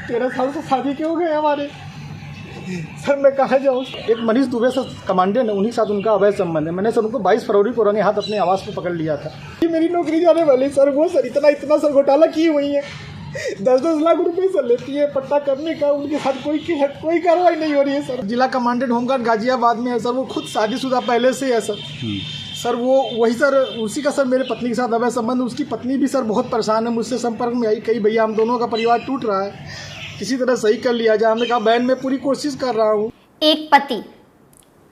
13 साल से शादी के हो गए हमारे। सर मैं कहाँ जाऊँ? एक मनीष दुबे सर कमांडेंट है, उन्हीं के साथ उनका अवैध संबंध है। मैंने सर उनको 22 फरवरी को रंगे हाथ अपने आवास पर पकड़ लिया था। ये मेरी नौकरी जाने वाली सर, वो सर इतना सर घोटाला की हुई है, 10-10 लाख रुपए सर लेती है पट्टा करने का, उनके साथ कोई कार्रवाई नहीं हो रही है सर। जिला कमांडेंट होमगार्ड गाजियाबाद में है सर, वो खुद शादीशुदा पहले से है सर वो वही सर, उसी का सर मेरे पत्नी के साथ अवैध संबंध। उसकी पत्नी भी सर बहुत परेशान है, मुझसे संपर्क में आई, कही भैया हम दोनों का परिवार टूट रहा है, किसी तरह सही कर लिया जाए। हमने कहा बहन मैं पूरी कोशिश कर रहा हूँ। एक पति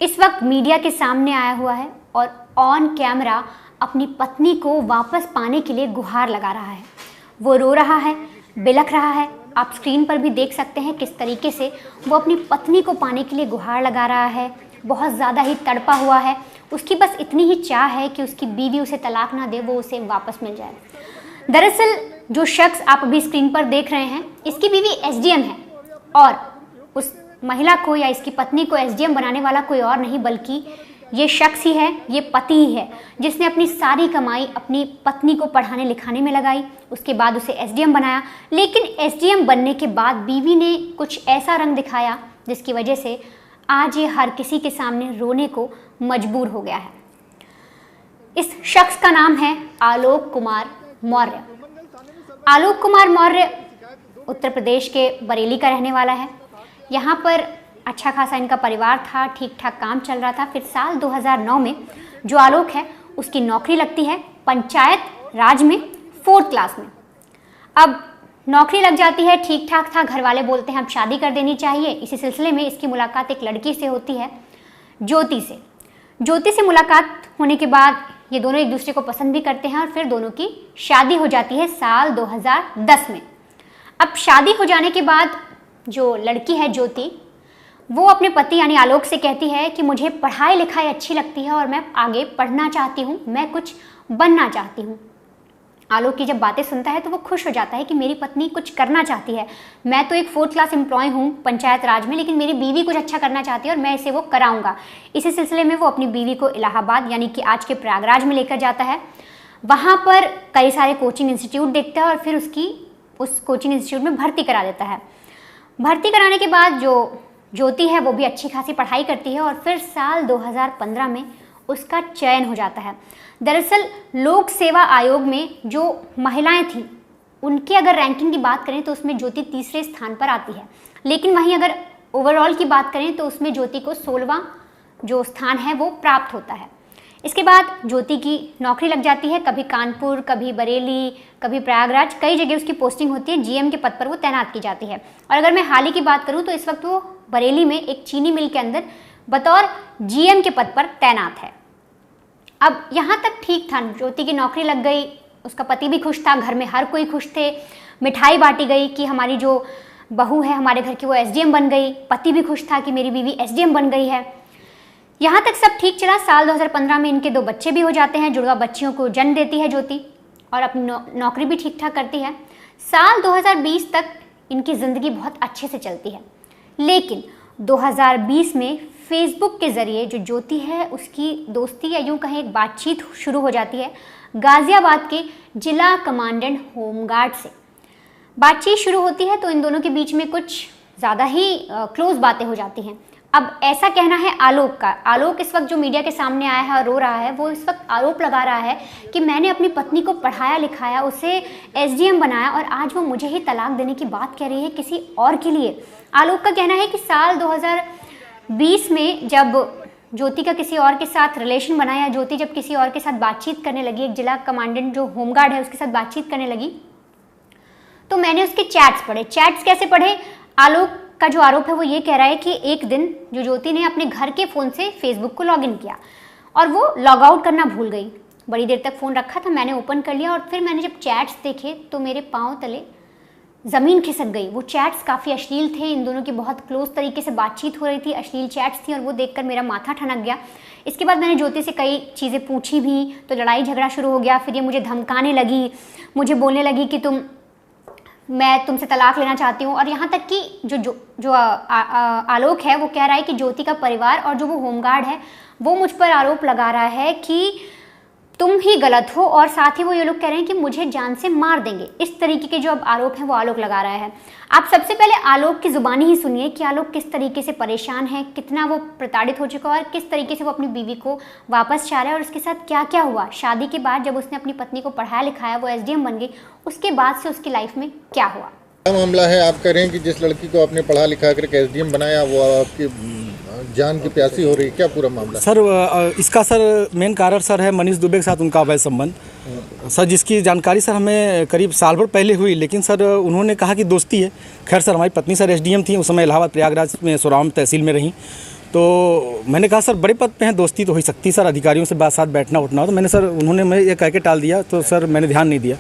इस वक्त मीडिया के सामने आया हुआ है और ऑन कैमरा अपनी पत्नी को वापस पाने के लिए गुहार लगा रहा है। वो रो रहा है, बिलख रहा है। आप स्क्रीन पर भी देख सकते हैं किस तरीके से वो अपनी पत्नी को पाने के लिए गुहार लगा रहा है। बहुत ज़्यादा ही तड़पा हुआ है। उसकी बस इतनी ही चाह है कि उसकी बीवी उसे तलाक ना दे, वो उसे वापस मिल जाए। दरअसल जो शख्स आप अभी स्क्रीन पर देख रहे हैं, इसकी बीवी एसडीएम है और उस महिला को या इसकी पत्नी को एसडीएम बनाने वाला कोई और नहीं बल्कि ये शख्स ही है, ये पति ही है, जिसने अपनी सारी कमाई अपनी पत्नी को पढ़ाने लिखाने में लगाई। उसके बाद उसे एसडीएम बनाया, लेकिन एसडीएम बनने के बाद बीवी ने कुछ ऐसा रंग दिखाया जिसकी वजह से आज ये हर किसी के सामने रोने को मजबूर हो गया है। इस शख्स का नाम है आलोक कुमार मौर्य। आलोक कुमार मौर्य उत्तर प्रदेश के बरेली का रहने वाला है। यहाँ पर अच्छा खासा इनका परिवार था, ठीक ठाक काम चल रहा था। फिर साल 2009 में जो आलोक है उसकी नौकरी लगती है पंचायत राज में 4th क्लास में। अब नौकरी लग जाती है, ठीक ठाक था, घर वाले बोलते हैं अब शादी कर देनी चाहिए। इसी सिलसिले में इसकी मुलाकात एक लड़की से होती है, ज्योति से। ज्योति से मुलाकात होने के बाद ये दोनों एक दूसरे को पसंद भी करते हैं और फिर दोनों की शादी हो जाती है साल 2010 में। अब शादी हो जाने के बाद जो लड़की है ज्योति, वो अपने पति यानी आलोक से कहती है कि मुझे पढ़ाई लिखाई अच्छी लगती है और मैं आगे पढ़ना चाहती हूँ, मैं कुछ बनना चाहती हूँ। आलोक की जब बातें सुनता है तो वो खुश हो जाता है कि मेरी पत्नी कुछ करना चाहती है। मैं तो एक 4th क्लास एम्प्लॉय हूँ पंचायत राज में, लेकिन मेरी बीवी कुछ अच्छा करना चाहती है और मैं इसे वो कराऊंगा। इसी सिलसिले में वो अपनी बीवी को इलाहाबाद यानी कि आज के प्रयागराज में लेकर जाता है। वहाँ पर कई सारे कोचिंग इंस्टीट्यूट देखता है और फिर उस कोचिंग इंस्टीट्यूट में भर्ती करा देता है। भर्ती कराने के बाद जो ज्योति है वो भी अच्छी खासी पढ़ाई करती है और फिर साल 2015 में उसका चयन हो जाता है। दरअसल लोक सेवा आयोग में जो महिलाएं थीं उनकी अगर रैंकिंग की बात करें तो उसमें ज्योति 3रे स्थान पर आती है, लेकिन वहीं अगर ओवरऑल की बात करें तो उसमें ज्योति को 16वां जो स्थान है वो प्राप्त होता है। इसके बाद ज्योति की नौकरी लग जाती है, कभी कानपुर, कभी बरेली, कभी प्रयागराज, कई जगह उसकी पोस्टिंग होती है। जीएम के पद पर वो तैनात की जाती है। और अगर मैं हाल ही की बात करूं तो इस वक्त वो बरेली में एक चीनी मिल के अंदर बतौर जीएम के पद पर तैनात है। अब यहाँ तक ठीक था, ज्योति की नौकरी लग गई, उसका पति भी खुश था, घर में हर कोई खुश थे, मिठाई बांटी गई कि हमारी जो बहू है हमारे घर की वो एसडीएम बन गई, पति भी खुश था कि मेरी बीवी एसडीएम बन गई है। यहाँ तक सब ठीक चला। साल 2015 में इनके 2 बच्चे भी हो जाते हैं, जुड़वा बच्चियों को जन्म देती है ज्योति और अपनी नौकरी भी ठीक ठाक करती है। साल 2020 तक इनकी ज़िंदगी बहुत अच्छे से चलती है, लेकिन 2020 में फेसबुक के ज़रिए जो ज्योति है उसकी दोस्ती या यूँ कहें एक बातचीत शुरू हो जाती है गाज़ियाबाद के जिला कमांडेंट होमगार्ड से। बातचीत शुरू होती है तो इन दोनों के बीच में कुछ ज़्यादा ही क्लोज बातें हो जाती हैं। अब ऐसा कहना है आलोक का। आलोक इस वक्त जो मीडिया के सामने आया है और रो रहा है, वो इस वक्त आरोप लगा रहा है कि मैंने अपनी पत्नी को पढ़ाया लिखाया, उसे एसडीएम बनाया और आज वो मुझे ही तलाक देने की बात कह रही है किसी और के लिए। आलोक का कहना है कि साल 2020 में जब ज्योति का किसी और के साथ रिलेशन बना या ज्योति जब किसी और के साथ बातचीत करने लगी, एक जिला कमांडेंट जो होमगार्ड है उसके साथ बातचीत करने लगी, तो मैंने उसके चैट्स पढ़े। चैट्स कैसे पढ़े? आलोक का जो आरोप है वो ये कह रहा है कि एक दिन जो ज्योति ने अपने घर के फ़ोन से फेसबुक को लॉगिन किया और वो लॉग आउट करना भूल गई। बड़ी देर तक फ़ोन रखा था, मैंने ओपन कर लिया और फिर मैंने जब चैट्स देखे तो मेरे पाँव तले ज़मीन खिसक गई। वो चैट्स काफ़ी अश्लील थे, इन दोनों की बहुत क्लोज तरीके से बातचीत हो रही थी, अश्लील चैट्स थी और वो देखकर मेरा माथा ठनक गया। इसके बाद मैंने ज्योति से कई चीज़ें पूछी भी तो लड़ाई झगड़ा शुरू हो गया। फिर ये मुझे धमकाने लगी, मुझे बोलने लगी कि मैं तुमसे तलाक लेना चाहती हूँ। और यहाँ तक कि आलोक है वो कह रहा है कि ज्योति का परिवार और जो वो होमगार्ड है वो मुझ पर आरोप लगा रहा है कि तुम ही गलत हो, और साथ ही वो ये लोग कह रहे हैं कि मुझे जान से मार देंगे। इस तरीके के जो अब आरोप हैं वो आलोक लगा रहा है। आप सबसे पहले आलोक की जुबानी ही सुनिए कि आलोक किस तरीके से परेशान है, कितना वो प्रताड़ित हो चुका है और किस तरीके से वो अपनी बीवी को वापस चाह रहा है, और उसके साथ क्या क्या हुआ शादी के बाद जब उसने अपनी पत्नी को पढ़ाया लिखाया, वो एसडीएम बन गई, उसके बाद से उसकी लाइफ में क्या हुआ। क्या मामला है? आप कह रहे हैं कि जिस लड़की को आपने पढ़ा लिखा कर एसडीएम बनाया वो आपकी जान की प्यासी हो रही है, क्या पूरा मामला? सर इसका सर मेन कारण सर है मनीष दुबे के साथ उनका अवैध संबंध सर, जिसकी जानकारी सर हमें करीब साल भर पहले हुई, लेकिन सर उन्होंने कहा कि दोस्ती है। खैर सर हमारी पत्नी सर एसडीएम थी, उस समय इलाहाबाद प्रयागराज में सोराम तहसील में रहीं, तो मैंने कहा सर बड़े पद पे हैं, दोस्ती तो हो ही सकती सर, अधिकारियों से बात साथ बैठना उठना हो, तो मैंने सर उन्होंने मैं ये कह के टाल दिया, तो सर मैंने ध्यान नहीं दिया।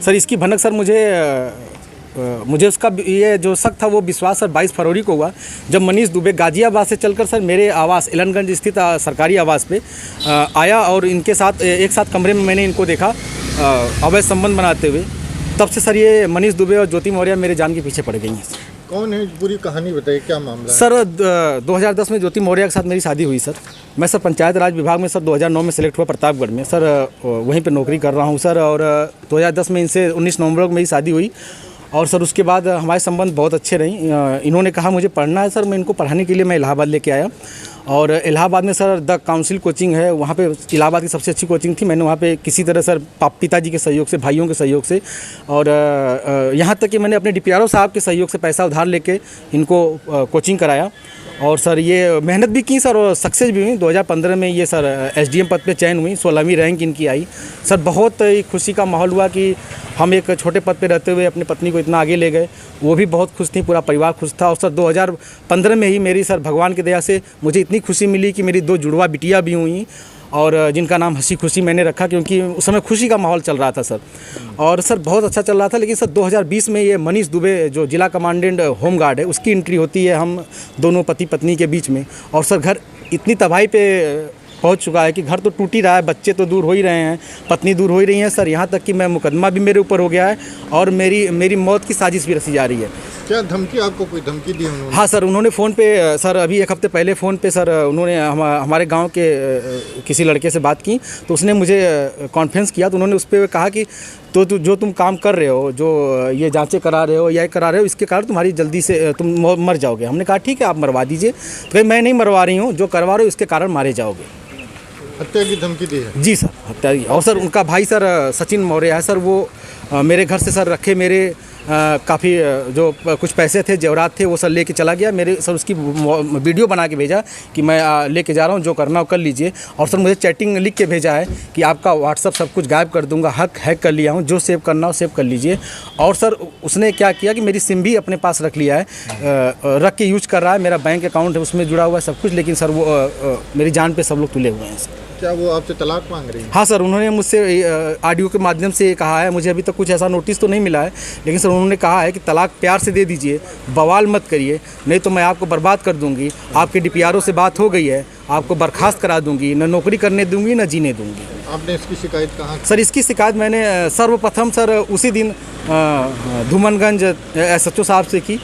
सर इसकी भनक सर मुझे उसका ये जो शक था वो विश्वास सर 22 फरवरी को हुआ, जब मनीष दुबे गाजियाबाद से चलकर सर मेरे आवास एलनगंज स्थित सरकारी आवास पे आया और इनके साथ एक साथ कमरे में मैंने इनको देखा अवैध संबंध बनाते हुए। तब से सर ये मनीष दुबे और ज्योति मौर्य मेरे जान के पीछे पड़ गई हैं। कौन है? पूरी कहानी बताइए, क्या मामला है? सर 2010 में ज्योति मौर्य के साथ मेरी शादी हुई सर। मैं सर पंचायत राज विभाग में सर 2009 में सेलेक्ट हुआ प्रतापगढ़ में सर, वहीं पे नौकरी कर रहा हूँ सर, और 2010 में इनसे 19 नवंबर को मेरी शादी हुई, और सर उसके बाद हमारे संबंध बहुत अच्छे रहे। इन्होंने कहा मुझे पढ़ना है सर, मैं इनको पढ़ाने के लिए मैं इलाहाबाद लेके आया, और इलाहाबाद में सर द काउंसिल कोचिंग है, वहाँ पे इलाहाबाद की सबसे अच्छी कोचिंग थी। मैंने वहाँ पे किसी तरह सर पिताजी के सहयोग से, भाइयों के सहयोग से, और यहाँ तक कि मैंने अपने डीपीआरओ साहब के सहयोग से पैसा उधार लेके इनको कोचिंग कराया, और सर ये मेहनत भी की सर और सक्सेस भी हुई। 2015 में ये सर एसडीएम पद पे चयन हुई, 16वीं रैंक इनकी आई सर। बहुत ही खुशी का माहौल हुआ कि हम एक छोटे पद पे रहते हुए अपनी पत्नी को इतना आगे ले गए, वो भी बहुत खुश थी, पूरा परिवार खुश था। और सर 2015 में ही मेरी सर भगवान की दया से मुझे इतनी खुशी मिली कि मेरी 2 जुड़वा बिटिया भी हुई, और जिनका नाम हंसी खुशी मैंने रखा, क्योंकि उस समय खुशी का माहौल चल रहा था सर, और सर बहुत अच्छा चल रहा था। लेकिन सर 2020 में ये मनीष दुबे जो जिला कमांडेंट होमगार्ड है उसकी एंट्री होती है हम दोनों पति पत्नी के बीच में, और सर घर इतनी तबाही पे पहुंच चुका है कि घर तो टूट ही रहा है, बच्चे तो दूर हो ही रहे हैं, पत्नी दूर हो ही रही है सर, यहाँ तक कि मैं मुकदमा भी मेरे ऊपर हो गया है, और मेरी मौत की साजिश भी रची जा रही है। क्या धमकी, आपको कोई धमकी दी उन्होंने? हाँ सर, उन्होंने फ़ोन पे सर अभी 1 हफ्ते पहले फ़ोन पे सर उन्होंने हमारे गांव के किसी लड़के से बात की, तो उसने मुझे कॉन्फ्रेंस किया, तो उन्होंने उस पर कहा कि तो जो तुम काम कर रहे हो, जो ये जांचें करा रहे हो या करा रहे हो, इसके कारण तुम्हारी जल्दी से तुम मर जाओगे। हमने कहा ठीक है आप मरवा दीजिए, तो मैं नहीं मरवा रही हूँ, जो करवा रहे हो इसके कारण मारे जाओगे। हत्या की धमकी दी है? जी सर, हत्या की। और सर उनका भाई सर सचिन मौर्य है सर, वो मेरे घर से सर रखे मेरे काफ़ी जो कुछ पैसे थे, जेवरात थे, वो सर लेके चला गया मेरे सर। उसकी वीडियो बना के भेजा कि मैं लेके जा रहा हूँ, जो करना हो कर लीजिए। और सर मुझे चैटिंग लिख के भेजा है कि आपका व्हाट्सअप सब कुछ गायब कर दूंगा, हैक कर लिया हूँ, जो सेव करना हो सेव कर लीजिए। और सर उसने क्या किया कि मेरी सिम भी अपने पास रख लिया है, रख के यूज कर रहा है, मेरा बैंक अकाउंट है उसमें जुड़ा हुआ है सब कुछ, लेकिन सर वो मेरी जान पे सब लोग तुले हुए हैं सर। क्या वो आपसे तलाक मांग रही है? हाँ सर, उन्होंने मुझसे ऑडियो के माध्यम से कहा है, मुझे अभी तक कुछ ऐसा नोटिस तो नहीं मिला है, लेकिन सर उन्होंने कहा है कि तलाक प्यार से दे दीजिए, बवाल मत करिए, नहीं तो मैं आपको बर्बाद कर दूंगी। आपके डीपीआरओ से बात हो गई है, आपको बर्खास्त करा दूंगी, न नौकरी करने दूंगी न जीने दूंगी। आपने इसकी शिकायत कहाँ? सर इसकी शिकायत मैंने सर्वप्रथम सर उसी दिन धूमनगंज SHO साहब से की।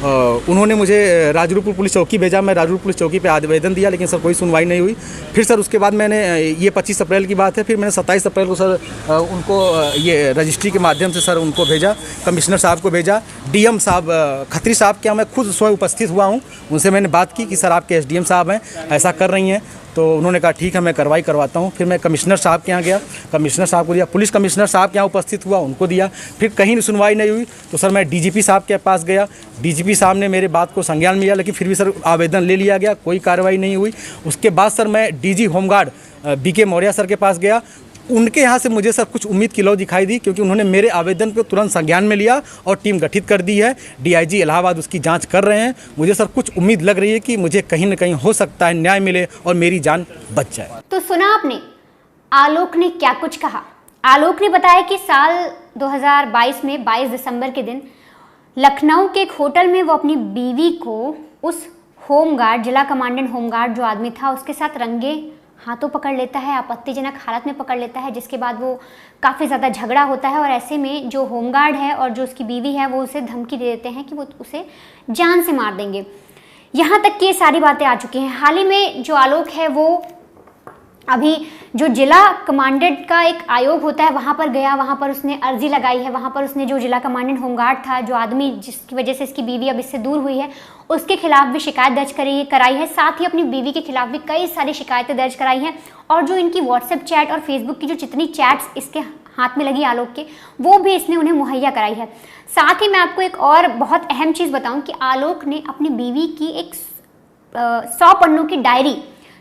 उन्होंने मुझे राजरूपुर पुलिस चौकी भेजा, मैं राजरूपुर पुलिस चौकी पे आवेदन दिया, लेकिन सर कोई सुनवाई नहीं हुई। फिर सर उसके बाद मैंने ये 25 अप्रैल की बात है, फिर मैंने 27 अप्रैल को सर उनको ये रजिस्ट्री के माध्यम से सर उनको भेजा, कमिश्नर साहब को भेजा, DM साहब खत्री साहब के यहाँ मैं खुद स्वयं उपस्थित हुआ हूँ, उनसे मैंने बात की कि सर आपके SDM साहब हैं ऐसा कर रही हैं, तो उन्होंने कहा ठीक है मैं कार्रवाई करवाता हूँ। फिर मैं कमिश्नर साहब के यहाँ गया, कमिश्नर साहब को दिया, पुलिस कमिश्नर साहब के यहाँ उपस्थित हुआ, उनको दिया। फिर कहीं सुनवाई नहीं हुई तो सर मैं DGP साहब के पास गया, DGP साहब ने मेरे बात को संज्ञान में लिया, लेकिन फिर भी सर आवेदन ले लिया गया, कोई कार्रवाई नहीं हुई। उसके बाद सर मैं DG home guard BK Maurya sir के पास गया, उनके यहाँ से मुझे सर कुछ उम्मीद की लौ दिखाई दी, क्योंकि उन्होंने मेरे आवेदन को तुरंत संज्ञान में लिया और टीम गठित कर दी है। DIG इलाहाबाद उसकी जांच कर रहे हैं। मुझे सर कुछ उम्मीद लग रही है कि मुझे कहीं न कहीं हो सकता है न्याय मिले और मेरी जान बच जाए। तो सुना आपने आलोक ने क्या कुछ कहा। आलोक ने बताया कि साल 2022 में 22 दिसंबर के दिन लखनऊ के एक होटल में वो अपनी बीवी को उस होमगार्ड, जिला कमांडेंट होमगार्ड जो आदमी था, उसके साथ रंगे हाथों पकड़ लेता है, आपत्तिजनक हालत में पकड़ लेता है, जिसके बाद वो काफ़ी ज़्यादा झगड़ा होता है। और ऐसे में जो होमगार्ड है और जो उसकी बीवी है वो उसे धमकी दे देते हैं कि वो उसे जान से मार देंगे। यहाँ तक कि ये सारी बातें आ चुकी हैं। हाल ही में जो आलोक है वो अभी जो जिला कमांडेंट का एक आयोग होता है वहाँ पर गया, वहाँ पर उसने अर्जी लगाई है, वहाँ पर उसने जो जिला कमांडेंट होमगार्ड था, जो आदमी जिसकी वजह से इसकी बीवी अब इससे दूर हुई है, उसके खिलाफ भी शिकायत दर्ज कराई है। साथ ही अपनी बीवी के खिलाफ भी कई सारी शिकायतें दर्ज कराई हैं। और जो इनकी व्हाट्सएप चैट और फेसबुक की जो जितनी चैट्स इसके हाथ में लगी आलोक के, वो भी इसने उन्हें मुहैया कराई है। साथ ही मैं आपको एक और बहुत अहम चीज़ बताऊँ कि आलोक ने अपनी बीवी की एक 100 पन्नों की डायरी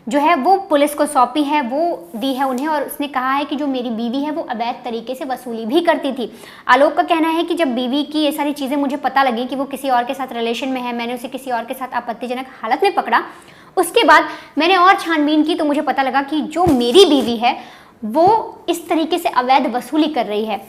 जो है वो पुलिस को सौंपी है, वो दी है उन्हें, और उसने कहा है कि जो मेरी बीवी है वो अवैध तरीके से वसूली भी करती थी। आलोक का कहना है कि जब बीवी की ये सारी चीज़ें मुझे पता लगी कि वो किसी और के साथ रिलेशन में है, मैंने उसे किसी और के साथ आपत्तिजनक हालत में पकड़ा, उसके बाद मैंने और छानबीन की तो मुझे पता लगा कि जो मेरी बीवी है वो इस तरीके से अवैध वसूली कर रही है।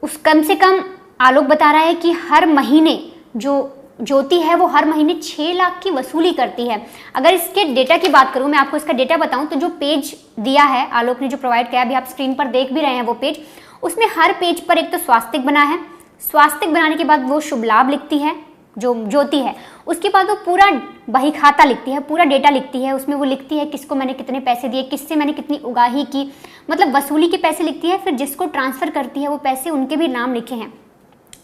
उस कम से कम आलोक बता रहा है कि हर महीने जो ज्योति है वो हर महीने 6 लाख की वसूली करती है। अगर इसके डेटा की बात करूं, मैं आपको इसका डेटा बताऊं तो जो पेज दिया है आलोक ने, जो प्रोवाइड किया, अभी आप स्क्रीन पर देख भी रहे हैं वो पेज, उसमें हर पेज पर एक तो स्वास्तिक बना है, स्वास्तिक बनाने के बाद वो शुभ लाभ लिखती है जो ज्योति है, उसके बाद वो पूरा बही खाता लिखती है, पूरा डेटा लिखती है, उसमें वो लिखती है किसको मैंने कितने पैसे दिए, किससे मैंने कितनी उगाही की, मतलब वसूली के पैसे लिखती है। फिर जिसको ट्रांसफ़र करती है वो पैसे, उनके भी नाम लिखे हैं।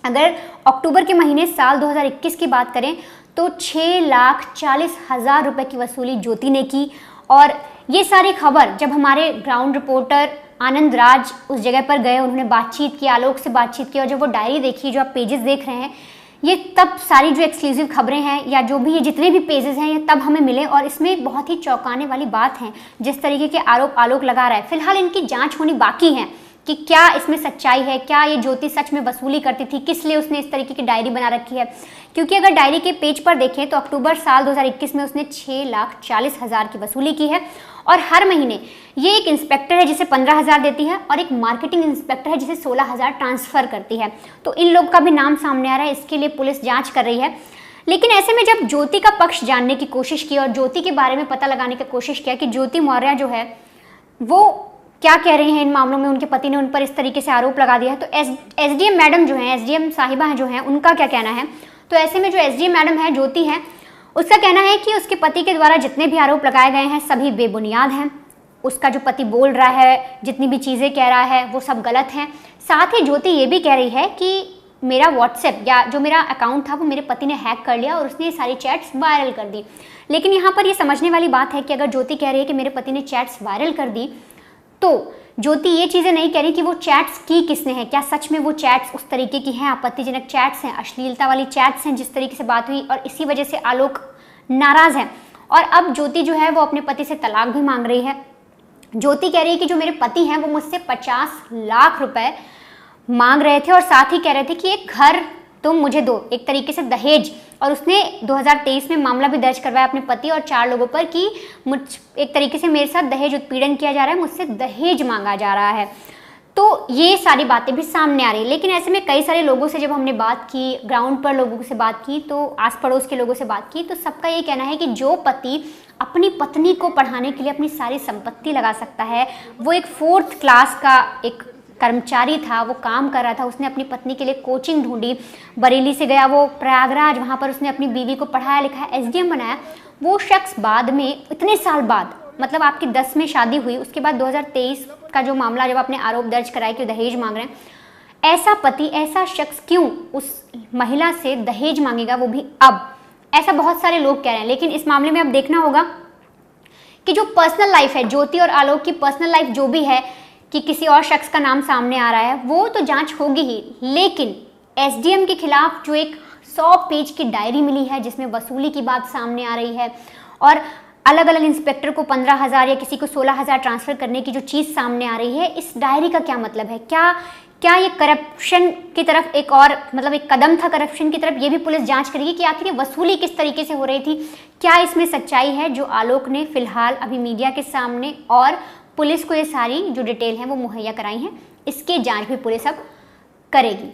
अगर अक्टूबर के महीने साल 2021 की बात करें तो 6,40,000 रुपए की वसूली ज्योति ने की। और ये सारी खबर जब हमारे ग्राउंड रिपोर्टर आनंद राज उस जगह पर गए, उन्होंने बातचीत की, आलोक से बातचीत की, और जब वो डायरी देखी, जो आप पेजेस देख रहे हैं, ये तब सारी जो एक्सक्लूसिव खबरें हैं या जो भी ये जितने भी पेजेस हैं, ये तब हमें मिले। और इसमें एक बहुत ही चौंकाने वाली बात है, जिस तरीके के आरोप आलोक लगा रहा है। फिलहाल इनकी जाँच होनी बाकी है कि क्या इसमें सच्चाई है, क्या ये ज्योति सच में वसूली करती थी, किस लिए उसने इस तरीके की डायरी बना रखी है। क्योंकि अगर डायरी के पेज पर देखें तो अक्टूबर साल 2021 में उसने 6,40,000 की वसूली की है। और हर महीने ये एक इंस्पेक्टर है जिसे 15,000 देती है, और एक मार्केटिंग इंस्पेक्टर है जिसे 16,000 ट्रांसफ़र करती है। तो इन लोग का भी नाम सामने आ रहा है, इसके लिए पुलिस जाँच कर रही है। लेकिन ऐसे में जब ज्योति का पक्ष जानने की कोशिश की और ज्योति के बारे में पता लगाने की कोशिश किया कि ज्योति मौर्य जो है वो क्या कह रही हैं इन मामलों में, उनके पति ने उन पर इस तरीके से आरोप लगा दिया है, तो एसडीएम मैडम जो हैं, एसडीएम साहिबा जो हैं, उनका क्या कहना है। तो ऐसे में जो एसडीएम मैडम है, ज्योति है, उसका कहना है कि उसके पति के द्वारा जितने भी आरोप लगाए गए हैं सभी बेबुनियाद हैं। उसका जो पति बोल रहा है, जितनी भी चीज़ें कह रहा है, वो सब गलत हैं। साथ ही ज्योति ये भी कह रही है कि मेरा व्हाट्सएप या जो मेरा अकाउंट था वो मेरे पति ने हैक कर लिया और उसने ये सारी चैट्स वायरल कर दी। लेकिन यहाँ पर ये समझने वाली बात है कि अगर ज्योति कह रही है कि मेरे पति ने चैट्स वायरल कर दी, तो ज्योति ये चीज़ें नहीं कह रही कि वो चैट्स की किसने हैं, क्या सच में वो चैट्स उस तरीके की हैं, आपत्तिजनक चैट्स हैं, अश्लीलता वाली चैट्स हैं जिस तरीके से बात हुई, और इसी वजह से आलोक नाराज़ है। और अब ज्योति जो है वो अपने पति से तलाक भी मांग रही है। ज्योति कह रही है कि जो मेरे पति हैं वो मुझसे 50 लाख रुपए मांग रहे थे और साथ ही कह रहे थे कि एक घर तुम मुझे दो, एक तरीके से दहेज। और उसने 2023 में मामला भी दर्ज करवाया अपने पति और 4 लोगों पर कि मुझ एक तरीके से मेरे साथ दहेज उत्पीड़न किया जा रहा है, मुझसे दहेज मांगा जा रहा है। तो ये सारी बातें भी सामने आ रही है। लेकिन ऐसे में कई सारे लोगों से जब हमने बात की, ग्राउंड पर लोगों से बात की, तो आस पड़ोस के लोगों से बात की, तो सबका ये कहना है कि जो पति अपनी पत्नी को पढ़ाने के लिए अपनी सारी संपत्ति लगा सकता है, वो एक 4th क्लास का एक कर्मचारी था, वो काम कर रहा था, उसने अपनी पत्नी के लिए कोचिंग ढूंढी, बरेली से गया वो प्रयागराज, वहाँ पर उसने अपनी बीवी को पढ़ाया लिखाया, एसडीएम बनाया। वो शख्स बाद में इतने साल बाद, मतलब आपकी 10 में शादी हुई, उसके बाद 2023 का जो मामला जब आपने आरोप दर्ज कराया कि दहेज मांग रहे हैं, ऐसा पति, ऐसा शख्स क्यों उस महिला से दहेज मांगेगा, वो भी अब? ऐसा बहुत सारे लोग कह रहे हैं। लेकिन इस मामले में अब देखना होगा कि जो पर्सनल लाइफ है, ज्योति और आलोक की पर्सनल लाइफ जो भी है, कि किसी और शख्स का नाम सामने आ रहा है, वो तो जांच होगी ही। लेकिन एसडीएम के खिलाफ जो एक 100 पेज की डायरी मिली है जिसमें वसूली की बात सामने आ रही है और अलग अलग इंस्पेक्टर को 15,000 या किसी को 16,000 ट्रांसफ़र करने की जो चीज़ सामने आ रही है, इस डायरी का क्या मतलब है? क्या ये करप्शन की तरफ एक और, मतलब एक कदम था करप्शन की तरफ? ये भी पुलिस जांच करेगी कि आखिर ये वसूली किस तरीके से हो रही थी, क्या इसमें सच्चाई है, जो आलोक ने फिलहाल अभी मीडिया के सामने और पुलिस को ये सारी जो डिटेल है वो मुहैया कराई हैं। इसकी जांच भी पुलिस अब करेगी।